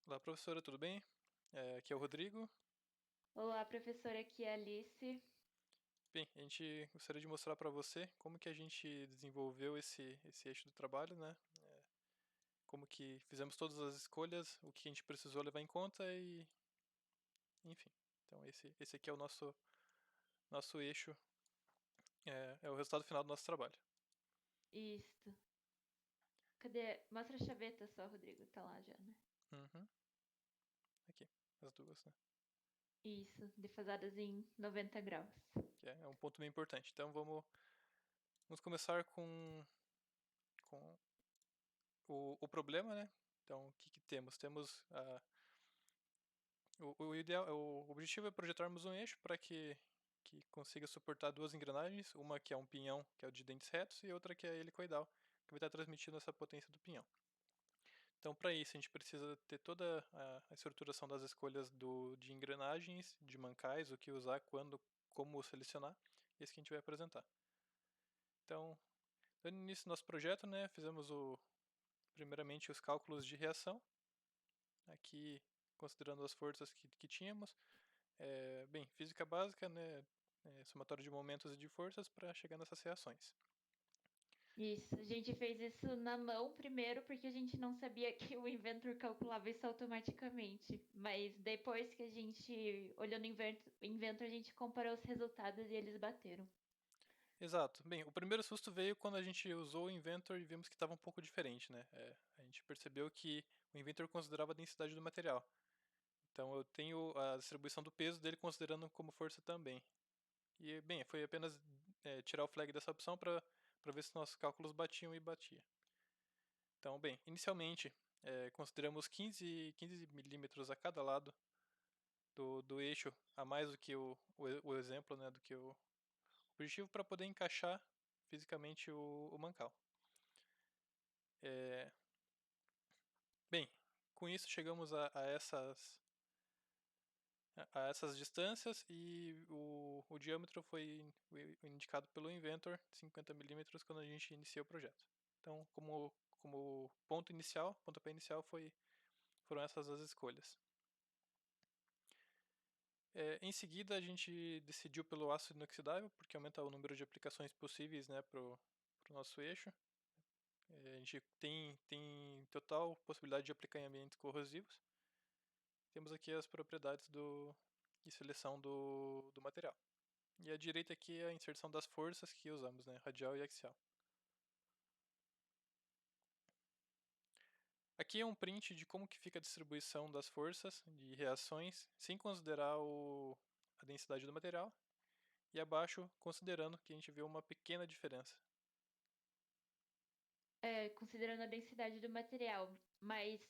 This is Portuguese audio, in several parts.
Olá, professora, tudo bem? Aqui é o Rodrigo. Olá, professora, aqui é a Alice. Bem, a gente gostaria de mostrar para você como que a gente desenvolveu esse eixo do trabalho, né? Como que fizemos todas as escolhas, o que a gente precisou levar em conta e, enfim. Então esse aqui é o nosso eixo, é o resultado final do nosso trabalho. Isso. Cadê? Mostra a chaveta só, Rodrigo. Tá lá já, né? Uhum, aqui, as duas, né? Isso, defasadas em 90 graus. Que é um ponto bem importante. Então vamos começar com o problema, né? Então o que que temos? Temos o ideal, o objetivo é projetarmos um eixo para que consiga suportar duas engrenagens, uma que é um pinhão, que é o de dentes retos, e outra que é helicoidal, que vai estar transmitindo essa potência do pinhão. Então, para isso, a gente precisa ter toda a estruturação das escolhas de engrenagens, de mancais, o que usar, quando, como selecionar, esse que a gente vai apresentar. Então, dando início ao nosso projeto, né, fizemos primeiramente os cálculos de reação, aqui considerando as forças que tínhamos. Bem, física básica, né? Somatório de momentos e de forças para chegar nessas reações. Isso, a gente fez isso na mão primeiro porque a gente não sabia que o Inventor calculava isso automaticamente. Mas depois que a gente olhou no Inventor, a gente comparou os resultados e eles bateram. Exato. Bem, o primeiro susto veio quando a gente usou o Inventor e vimos que estava um pouco diferente, né? A gente percebeu que o Inventor considerava a densidade do material. Então eu tenho a distribuição do peso dele considerando como força também. E, bem, foi apenas tirar o flag dessa opção para ver se nossos cálculos batiam e batia. Então, bem, inicialmente consideramos 15 milímetros a cada lado do eixo a mais do que o exemplo, né, do que o objetivo para poder encaixar fisicamente o mancal. É, bem, com isso chegamos a essas distâncias e o diâmetro foi indicado pelo Inventor, 50 milímetros, quando a gente inicia o projeto. Então, como ponto inicial, pontapé inicial foram essas as escolhas. Em seguida, a gente decidiu pelo ácido inoxidável, porque aumenta o número de aplicações possíveis, né, para o nosso eixo. A gente tem total possibilidade de aplicar em ambientes corrosivos. Temos aqui as propriedades de seleção do material. E à direita aqui é a inserção das forças que usamos, né, radial e axial. Aqui é um print de como que fica a distribuição das forças de reações, sem considerar a densidade do material. E abaixo, considerando que a gente vê uma pequena diferença. Considerando a densidade do material. Mas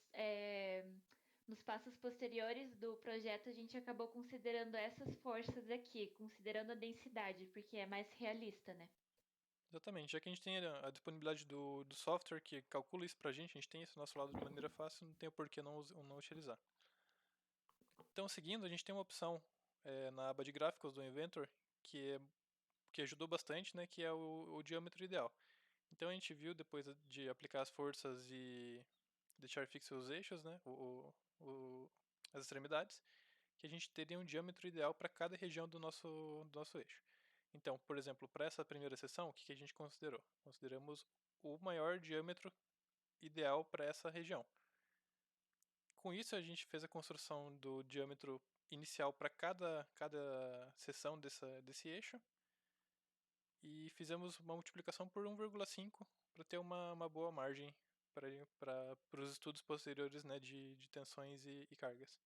nos passos posteriores do projeto, a gente acabou considerando essas forças aqui, considerando a densidade, porque é mais realista, né? Exatamente, já que a gente tem a disponibilidade do software que calcula isso pra gente, a gente tem isso do nosso lado de maneira fácil, não tem o porquê não utilizar. Então, seguindo, a gente tem uma opção na aba de gráficos do Inventor que ajudou bastante, né, que é o diâmetro ideal. Então a gente viu, depois de aplicar as forças e deixar fixos os eixos, né, as extremidades, que a gente teria um diâmetro ideal para cada região do nosso eixo. Então, por exemplo, para essa primeira seção, o que a gente considerou? Consideramos o maior diâmetro ideal para essa região. Com isso, a gente fez a construção do diâmetro inicial para cada seção desse eixo e fizemos uma multiplicação por 1,5 para ter uma boa margem para os estudos posteriores, né, de tensões e cargas.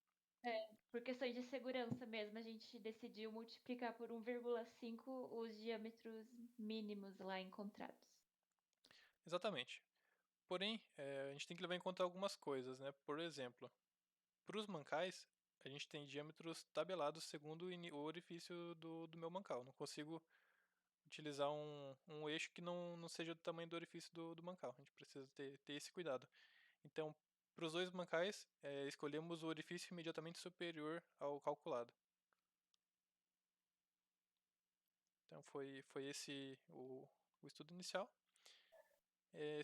Por questões de segurança mesmo, a gente decidiu multiplicar por 1,5 os diâmetros mínimos lá encontrados. Exatamente. Porém, a gente tem que levar em conta algumas coisas, né? Por exemplo, para os mancais, a gente tem diâmetros tabelados segundo o orifício do meu mancal. Não consigo utilizar um eixo que não seja do tamanho do orifício do mancal. A gente precisa ter esse cuidado. Então, para os dois mancais, escolhemos o orifício imediatamente superior ao calculado. Então, foi esse o estudo inicial.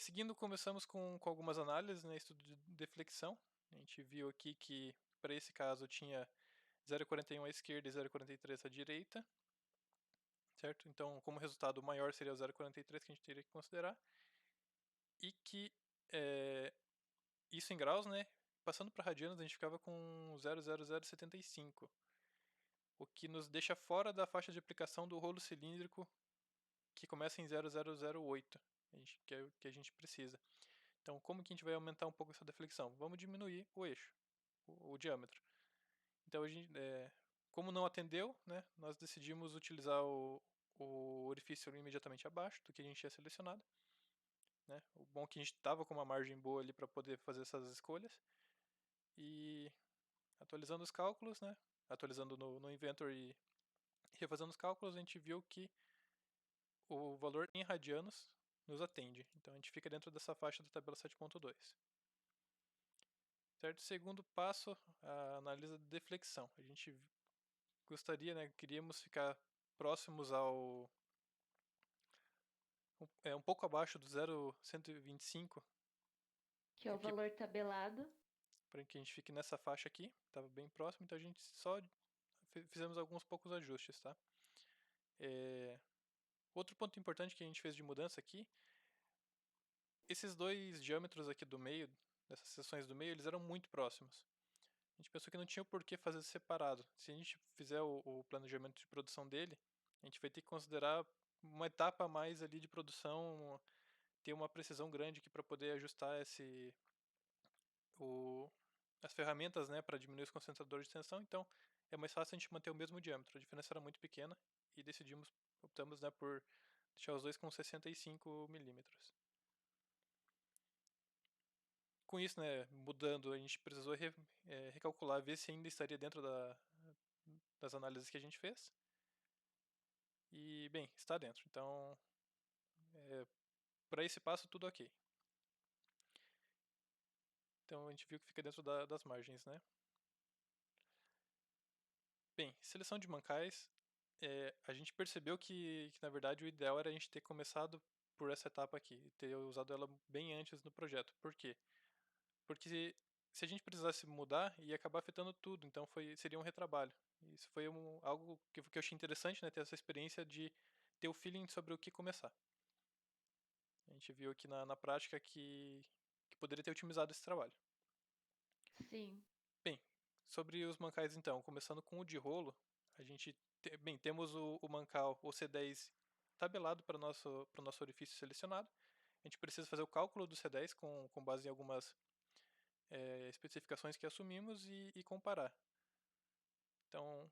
Seguindo, começamos com algumas análises, né, estudo de deflexão. A gente viu aqui que para esse caso tinha 0,41 à esquerda e 0,43 à direita, certo? Então, como resultado, o maior seria o 0,43 que a gente teria que considerar. E que isso em graus, né? Passando para radianos, a gente ficava com 0,0075, o que nos deixa fora da faixa de aplicação do rolo cilíndrico que começa em 0,008, que é o que a gente precisa. Então, como que a gente vai aumentar um pouco essa deflexão? Vamos diminuir o eixo, o diâmetro. Então, como não atendeu, né, nós decidimos utilizar o orifício imediatamente abaixo do que a gente tinha selecionado. Né? O bom é que a gente estava com uma margem boa ali para poder fazer essas escolhas. E atualizando os cálculos, né, atualizando no Inventor e refazendo os cálculos, a gente viu que o valor em radianos nos atende. Então a gente fica dentro dessa faixa da tabela 7.2. Certo? Segundo passo, a análise da deflexão. A gente gostaria, né, queríamos ficar próximos ao um pouco abaixo do 0,125, Que é o porque valor tabelado. para que a gente fique nessa faixa aqui, estava bem próximo, então a gente só fizemos alguns poucos ajustes, tá? Outro ponto importante que a gente fez de mudança aqui, esses dois diâmetros aqui do meio, dessas seções do meio, eles eram muito próximos. A gente pensou que não tinha por que fazer separado. Se a gente fizer o planejamento de produção dele, a gente vai ter que considerar uma etapa a mais ali de produção, ter uma precisão grande aqui para poder ajustar as ferramentas, né, para diminuir os concentradores de tensão. Então, é mais fácil a gente manter o mesmo diâmetro. A diferença era muito pequena e optamos, né, por deixar os dois com 65 milímetros. Com isso, né, mudando, a gente precisou recalcular, ver se ainda estaria dentro das análises que a gente fez. E, bem, está dentro. Então, para esse passo, tudo ok. Então, a gente viu que fica dentro das margens, né? Bem, seleção de mancais, a gente percebeu que, na verdade, o ideal era a gente ter começado por essa etapa aqui, e ter usado ela bem antes no projeto. Por quê? Porque se a gente precisasse mudar, ia acabar afetando tudo, então seria um retrabalho. Isso foi algo que eu achei interessante, né, ter essa experiência de ter o feeling sobre o que começar. A gente viu aqui na prática que poderia ter otimizado esse trabalho. Sim. Bem, sobre os mancais então, começando com o de rolo, temos o mancal, o C10 tabelado para o nosso orifício selecionado. A gente precisa fazer o cálculo do C10 com base em algumas especificações que assumimos e comparar. Então,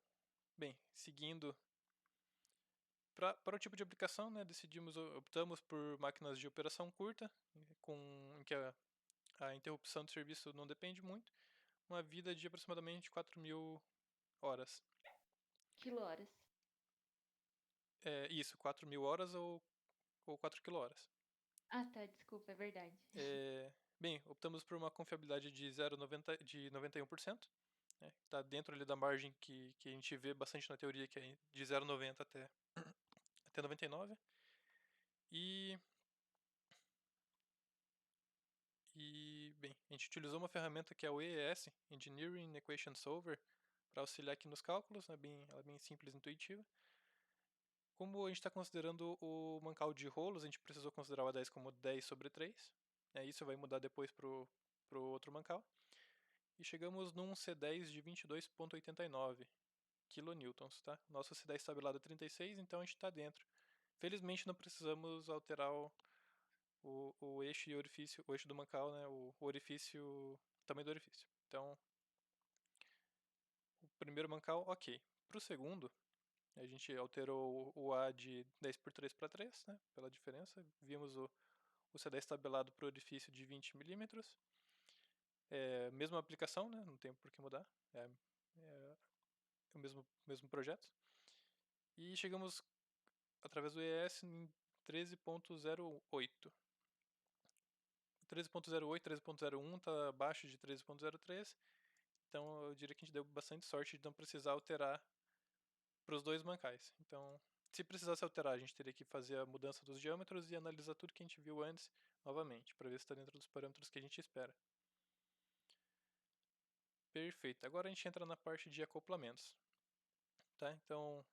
bem, seguindo para o tipo de aplicação, né, optamos por máquinas de operação curta, em que a interrupção de serviço não depende muito, uma vida de aproximadamente 4.000 horas. Quilohoras. Isso, 4.000 horas ou 4 quilohoras. Ah, tá, desculpa, é verdade. Bem, optamos por uma confiabilidade de 91%, né, está dentro ali da margem que a gente vê bastante na teoria, que é de 0,90 até 99. Bem, a gente utilizou uma ferramenta que é o EES, Engineering Equation Solver, para auxiliar aqui nos cálculos, né, ela é bem simples e intuitiva. Como a gente está considerando o mancal de rolos, a gente precisou considerar o A10 como 10 sobre 3. Isso vai mudar depois para o outro mancal. E chegamos num C10 de 22,89 kN, tá? Nosso C10 tabelado é 36, então a gente está dentro. Felizmente não precisamos alterar o eixo e orifício, o eixo do mancal, né? O tamanho do orifício. Então, o primeiro mancal, ok. Para o segundo, a gente alterou o A de 10 por 3 para 3, né? Pela diferença. Vimos o C10 tabelado para o orifício de 20 milímetros. Mesma aplicação, né? Não tem por que mudar. É o mesmo projeto. E chegamos, através do ES, em 13.08. 13.08, 13.01 está abaixo de 13.03. Então eu diria que a gente deu bastante sorte de não precisar alterar para os dois mancais. Então, se precisasse alterar, a gente teria que fazer a mudança dos diâmetros e analisar tudo que a gente viu antes novamente, para ver se está dentro dos parâmetros que a gente espera. Perfeito. Agora a gente entra na parte de acoplamentos. Tá? Então,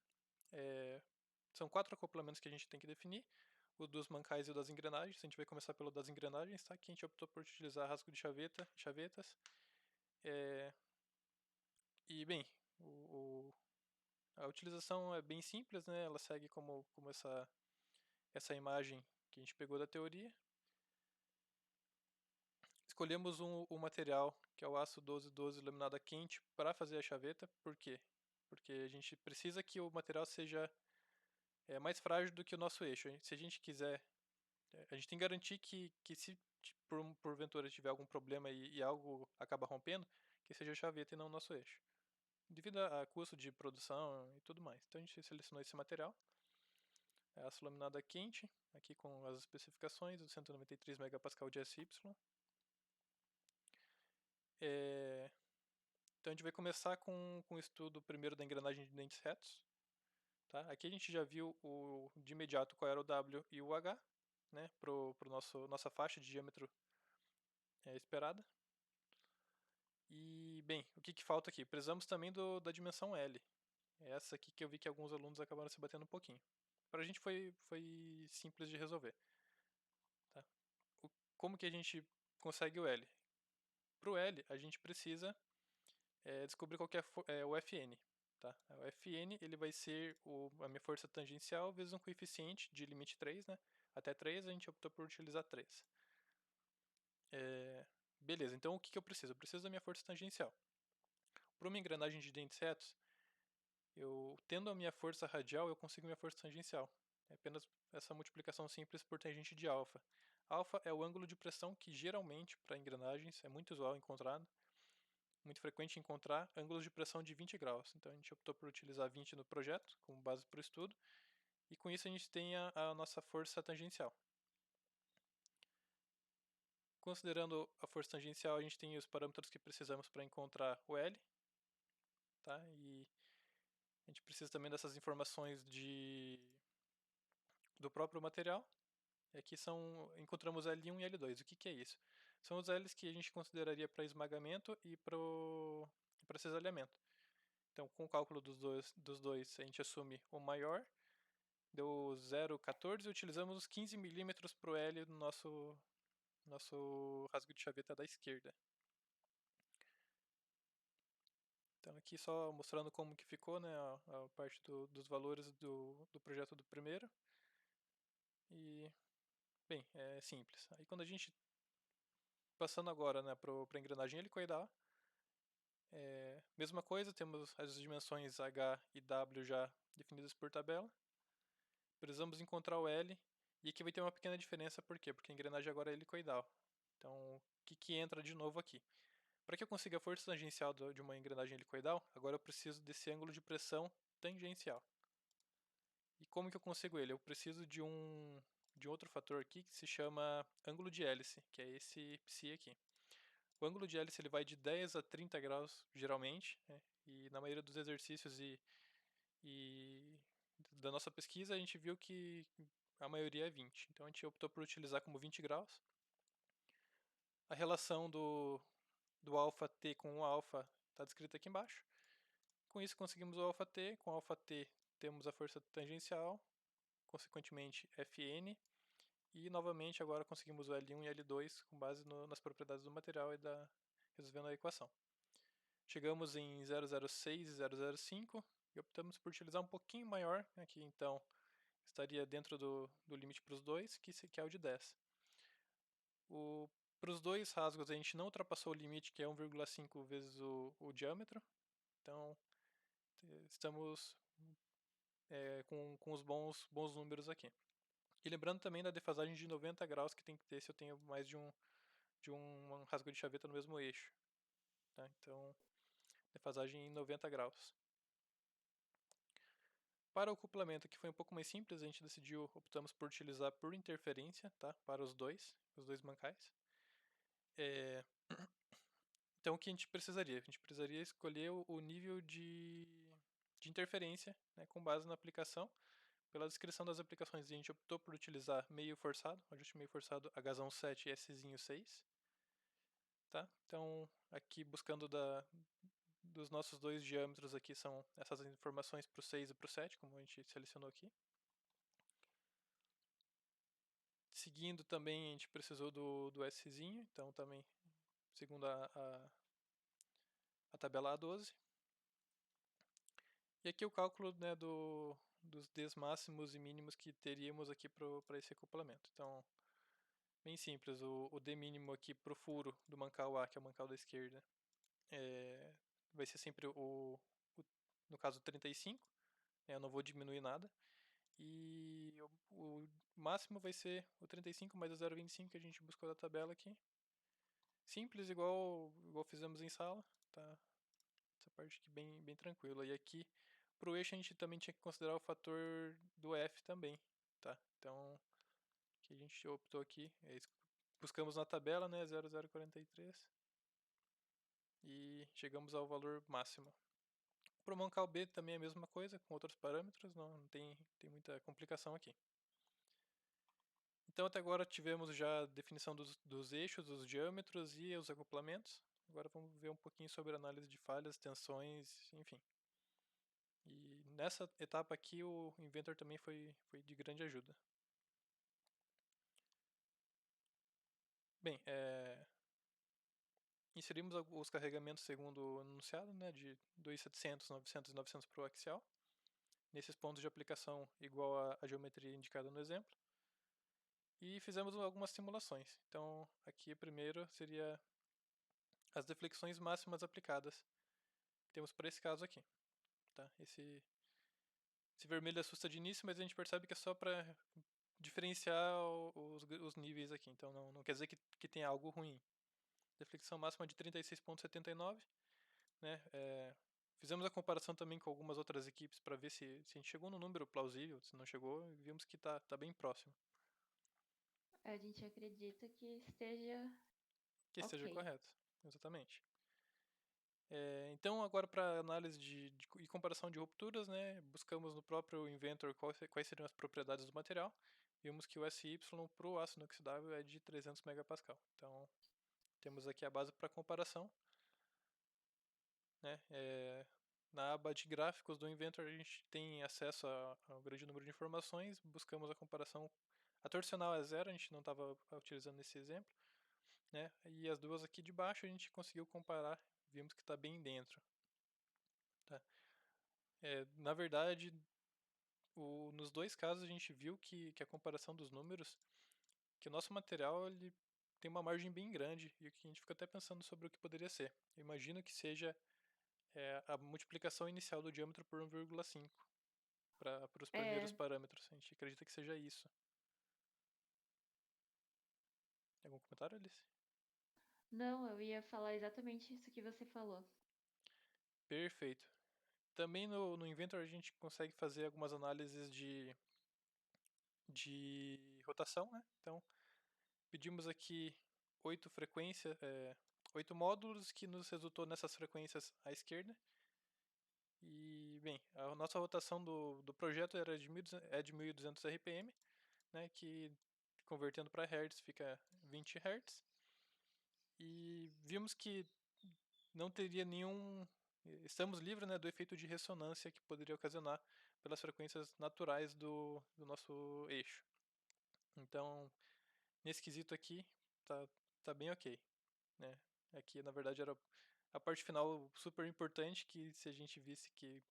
são 4 acoplamentos que a gente tem que definir. O dos mancais e o das engrenagens. A gente vai começar pelo das engrenagens, tá? Aqui a gente optou por utilizar rasgo de chavetas. E, bem, a utilização é bem simples, né? Ela segue como essa imagem que a gente pegou da teoria. Escolhemos o material, que é o aço 1212 laminado a quente, para fazer a chaveta. Por quê? Porque a gente precisa que o material seja mais frágil do que o nosso eixo. Se a gente quiser, a gente tem que garantir que se porventura tiver algum problema e algo acaba rompendo, que seja a chaveta e não o nosso eixo. Devido a custo de produção e tudo mais. Então a gente selecionou esse material. É aço laminado a quente, aqui com as especificações, o 193 MPa de SY. Então a gente vai começar com o estudo primeiro da engrenagem de dentes retos. Tá? Aqui a gente já viu de imediato qual era o W e o H, né, para nossa faixa de diâmetro esperada. E, bem, o que falta aqui? Precisamos também da dimensão L. É essa aqui que eu vi que alguns alunos acabaram se batendo um pouquinho. Para a gente foi simples de resolver. Tá? Como que a gente consegue o L? Para o L, a gente precisa descobrir qual que é o Fn. Tá? O Fn ele vai ser a minha força tangencial vezes um coeficiente de limite 3. Né? Até 3 a gente optou por utilizar 3. Beleza, então o que eu preciso? Eu preciso da minha força tangencial. Para uma engrenagem de dentes retos, tendo a minha força radial, eu consigo minha força tangencial. É apenas essa multiplicação simples por tangente de alfa. Alfa é o ângulo de pressão que geralmente, para engrenagens, é muito usual encontrado. Muito frequente encontrar ângulos de pressão de 20 graus. Então a gente optou por utilizar 20 no projeto, como base para o estudo. E com isso a gente tem a nossa força tangencial. Considerando a força tangencial, a gente tem os parâmetros que precisamos para encontrar o L. Tá? E a gente precisa também dessas informações do próprio material. E aqui encontramos L1 e L2. O que é isso? São os L's que a gente consideraria para esmagamento e para cisalhamento. Então, com o cálculo dos dois, a gente assume o maior, deu 0,14 e utilizamos os 15 milímetros para o L no nosso rasgo de chaveta da esquerda. Então, aqui só mostrando como que ficou, né, a parte dos valores do projeto do primeiro. E, bem, é simples. Aí quando a gente, passando agora, né, para a engrenagem helicoidal, mesma coisa, temos as dimensões H e W já definidas por tabela. Precisamos encontrar o L, e aqui vai ter uma pequena diferença, por quê? Porque a engrenagem agora é helicoidal. Então, o que entra de novo aqui? Para que eu consiga a força tangencial de uma engrenagem helicoidal, agora eu preciso desse ângulo de pressão tangencial. E como que eu consigo ele? Eu preciso de outro fator aqui que se chama ângulo de hélice, que é esse psi aqui. O ângulo de hélice ele vai de 10 a 30 graus, geralmente, né? E na maioria dos exercícios e da nossa pesquisa a gente viu que a maioria é 20. Então a gente optou por utilizar como 20 graus. A relação do ΔT com o alfa está descrita aqui embaixo. Com isso conseguimos o ΔT. Com ΔT temos a força tangencial, consequentemente Fn. E novamente agora conseguimos o L1 e L2 com base nas propriedades do material resolvendo a equação. Chegamos em 006 e 005 e optamos por utilizar um pouquinho maior, aqui então estaria dentro do limite para os dois, que é o de 10. Para os dois rasgos a gente não ultrapassou o limite, que é 1,5 vezes o diâmetro, então estamos com os bons números aqui. E lembrando também da defasagem de 90 graus que tem que ter se eu tenho mais de um rasgo de chaveta no mesmo eixo. Tá? Então, defasagem em 90 graus. Para o acoplamento, que foi um pouco mais simples, a gente optamos por utilizar por interferência, tá? Para os dois mancais. Então, o que a gente precisaria? A gente precisaria escolher o nível de interferência, né, com base na aplicação. Pela descrição das aplicações, a gente optou por utilizar meio forçado, ajuste meio forçado H7 e S6. tá? Então, aqui buscando dos nossos dois diâmetros aqui são essas informações para o 6 e para o 7, como a gente selecionou aqui. Seguindo também a gente precisou do Szinho, então também segundo a tabela A12. E aqui o cálculo, né, dos Ds máximos e mínimos que teríamos aqui para esse acoplamento. Então, bem simples, o D mínimo aqui para o furo do mancal A, que é o mancal da esquerda, vai ser sempre no caso 35, eu não vou diminuir nada. E o máximo vai ser o 35 mais o 0,25 que a gente buscou da tabela aqui. Simples, igual fizemos em sala, tá? Essa parte aqui bem tranquila. E aqui, pro eixo, a gente também tinha que considerar o fator do F também, tá? Então, o que a gente optou aqui é isso. Buscamos na tabela, né, 0,043 e chegamos ao valor máximo. Pro Moncal B também é a mesma coisa, com outros parâmetros, não tem muita complicação aqui. Então até agora tivemos já a definição dos eixos, dos diâmetros e os acoplamentos. Agora vamos ver um pouquinho sobre a análise de falhas, tensões, enfim. E nessa etapa aqui o Inventor também foi de grande ajuda. Bem, inserimos os carregamentos segundo o enunciado, né, de 2.700, 900 e 900 para o axial. Nesses pontos de aplicação igual à geometria indicada no exemplo. E fizemos algumas simulações. Então aqui primeiro seria as deflexões máximas aplicadas. Temos para esse caso aqui. Tá? Esse vermelho assusta de início, mas a gente percebe que é só para diferenciar os níveis aqui. Então não quer dizer que tem algo ruim. Deflexão máxima de 36,79. Né? Fizemos a comparação também com algumas outras equipes para ver se a gente chegou no número plausível, se não chegou, e vimos que tá bem próximo. A gente acredita que esteja Que esteja ok. correto, exatamente. Então, agora para análise e comparação de rupturas, né, buscamos no próprio Inventor quais seriam as propriedades do material. Vimos que o SY para o aço inoxidável é de 300 MPa. Então, temos aqui a base para comparação. Né? Na aba de gráficos do Inventor, a gente tem acesso a um grande número de informações. Buscamos a comparação. A torsional é zero, a gente não estava utilizando nesse exemplo. Né? E as duas aqui de baixo a gente conseguiu comparar. Vimos que está bem dentro. Tá? Na verdade, nos dois casos a gente viu que a comparação dos números, que o nosso material ele tem uma margem bem grande e que a gente fica até pensando sobre o que poderia ser. Eu imagino que seja a multiplicação inicial do diâmetro por 1,5 para os primeiros É, parâmetros. A gente acredita que seja isso. Tem algum comentário, Alice? não, eu ia falar exatamente isso que você falou. Perfeito. Também no Inventor a gente consegue fazer algumas análises de rotação, né? Então, pedimos aqui 8 frequências, 8 módulos que nos resultou nessas frequências à esquerda. E, bem, a nossa rotação do projeto era de 1.200 RPM, né, que convertendo para Hz fica 20 Hz. E vimos que não teria nenhum. Estamos livres, né, do efeito de ressonância que poderia ocasionar pelas frequências naturais do nosso eixo. Então, nesse quesito aqui, tá bem ok. Né? Aqui, na verdade, era a parte final super importante, que se a gente visse que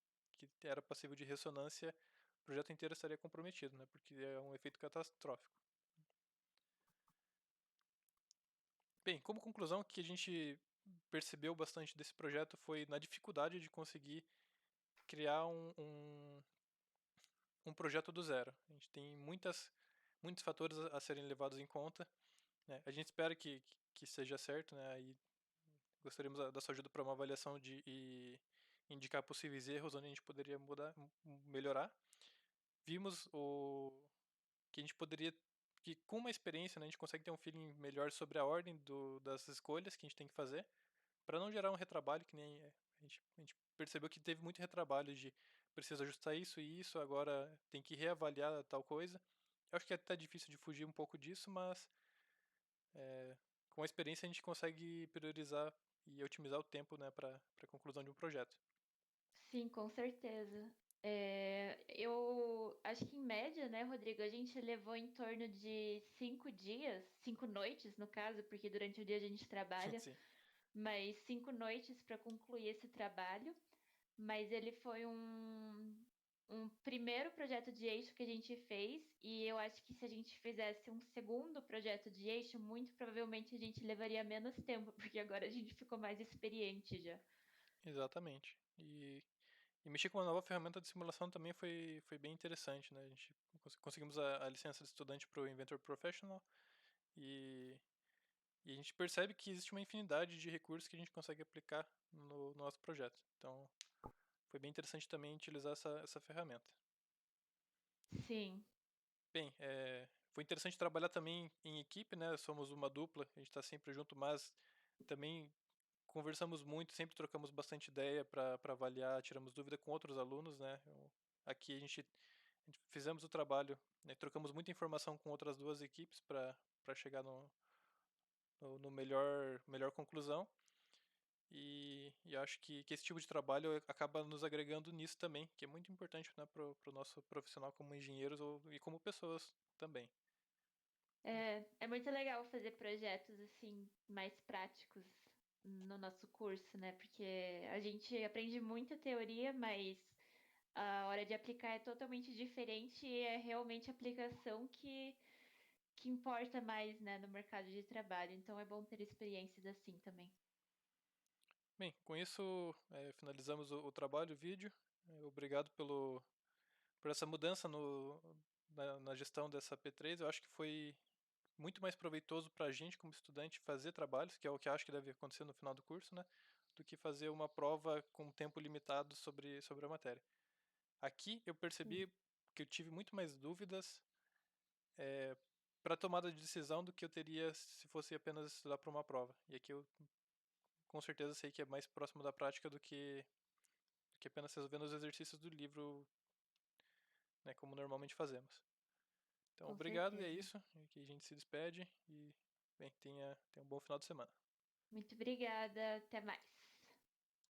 era passível de ressonância, o projeto inteiro estaria comprometido, né? Porque é um efeito catastrófico. Bem, como conclusão, o que a gente percebeu bastante desse projeto foi na dificuldade de conseguir criar um projeto do zero. A gente tem muitos fatores a serem levados em conta. Né? A gente espera que seja certo, né? E gostaríamos da sua ajuda para uma avaliação e indicar possíveis erros onde a gente poderia melhorar. Vimos que a gente poderia, que com uma experiência, né, a gente consegue ter um feeling melhor sobre a ordem das escolhas que a gente tem que fazer, para não gerar um retrabalho que nem a gente percebeu que teve muito retrabalho de precisa ajustar isso e isso, agora tem que reavaliar tal coisa. Eu acho que é até difícil de fugir um pouco disso, mas com a experiência a gente consegue priorizar e otimizar o tempo, né, para a conclusão de um projeto. Sim, com certeza. Eu acho que em média, né, Rodrigo, a gente levou em torno de 5 dias, 5 noites no caso, porque durante o dia a gente trabalha, Sim, mas 5 noites para concluir esse trabalho. Mas ele foi um primeiro projeto de eixo que a gente fez, e eu acho que se a gente fizesse um segundo projeto de eixo, muito provavelmente a gente levaria menos tempo, porque agora a gente ficou mais experiente já. exatamente. E mexer com uma nova ferramenta de simulação também foi bem interessante, né? A gente conseguimos a licença de estudante para o Inventor Professional e, e a gente percebe que existe uma infinidade de recursos que a gente consegue aplicar no nosso projeto. Então, foi bem interessante também utilizar essa ferramenta. Sim, Bem, foi interessante trabalhar também em equipe, né? Somos uma dupla, a gente está sempre junto, mas também conversamos muito, sempre trocamos bastante ideia para avaliar, tiramos dúvida com outros alunos, né? Aqui a gente fizemos o trabalho, né? Trocamos muita informação com outras duas equipes para chegar no melhor conclusão. E acho que esse tipo de trabalho acaba nos agregando nisso também, que é muito importante, né, para o nosso profissional como engenheiros e como pessoas também. é muito legal fazer projetos assim mais práticos no nosso curso, né? Porque a gente aprende muita teoria, mas a hora de aplicar é totalmente diferente e é realmente a aplicação que importa mais, né, no mercado de trabalho. Então é bom ter experiências assim também. Bem, com isso finalizamos o trabalho, o vídeo. Obrigado por essa mudança na gestão dessa P3. Eu acho que foi muito mais proveitoso para a gente como estudante fazer trabalhos, que é o que eu acho que deve acontecer no final do curso, né, do que fazer uma prova com tempo limitado sobre a matéria. Aqui eu Sim, percebi que eu tive muito mais dúvidas para tomada de decisão do que eu teria se fosse apenas estudar para uma prova. E aqui eu com certeza sei que é mais próximo da prática do que apenas resolvendo os exercícios do livro, né, como normalmente fazemos. Então, com obrigado e é certeza. isso. Aqui a gente se despede e, bem, tenha um bom final de semana. Muito obrigada. Até mais.